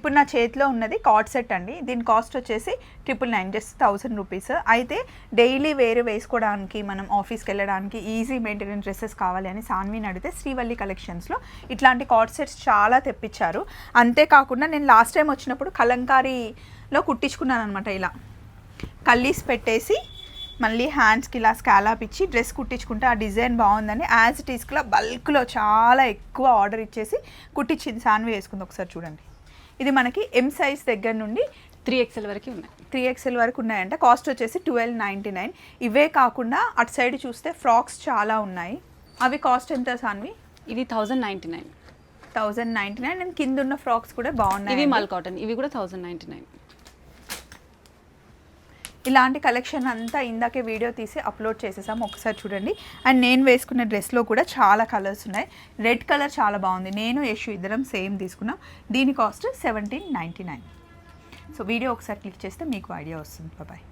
ఇప్పుడు నా చేతిలో ఉన్నది కార్డ్ సెట్ అండి. దీని కాస్ట్ వచ్చేసి 999, జస్ట్ 1000 రూపీస్. అయితే డైలీ వేరు వేసుకోవడానికి, మనం ఆఫీస్కి వెళ్ళడానికి ఈజీ మెయింటెనెన్స్ డ్రెస్సెస్ కావాలి అని సాన్విని అడిగితే శ్రీవల్లి కలెక్షన్స్లో ఇట్లాంటి కార్డ్ సెట్స్ చాలా తెప్పించారు. అంతేకాకుండా నేను లాస్ట్ టైం వచ్చినప్పుడు కలంకారీలో కుట్టించుకున్నాను అనమాట. ఇలా కల్లీస్ పెట్టేసి మళ్ళీ హ్యాండ్స్కి ఇలా స్కాలాప్ ఇచ్చి డ్రెస్ కుట్టించుకుంటే ఆ డిజైన్ బాగుందని యాజ్ ఇట్ ఈస్లో బల్క్లో చాలా ఎక్కువ ఆర్డర్ ఇచ్చేసి కుట్టించింది. సాన్వి వేసుకుంది, ఒకసారి చూడండి. ఇది మనకి ఎం సైజ్ దగ్గర నుండి 3XL వరకు ఉన్నాయి. 3XL వరకు ఉన్నాయంట. కాస్ట్ వచ్చేసి 1299. ఇవే కాకుండా అటు సైడ్ చూస్తే ఫ్రాక్స్ చాలా ఉన్నాయి. అవి కాస్ట్ ఎంత సాన్వి? ఇది 1099. 1099. అండ్ కింద ఉన్న ఫ్రాక్స్ కూడా బాగున్నాయి. ఇవి మల్ కాటన్, ఇవి కూడా 1099. ఇలాంటి కలెక్షన్ అంతా ఇందాకే వీడియో తీసి అప్లోడ్ చేసేసాము, ఒకసారి చూడండి. అండ్ నేను వేసుకున్న డ్రెస్లో కూడా చాలా కలర్స్ ఉన్నాయి. రెడ్ కలర్ చాలా బాగుంది. నేను యశు ఇద్దరం సేమ్ తీసుకున్నాం. దీని కాస్ట్ 1799. సో వీడియో ఒకసారి క్లిక్ చేస్తే మీకు ఐడియా వస్తుంది. బాయ్.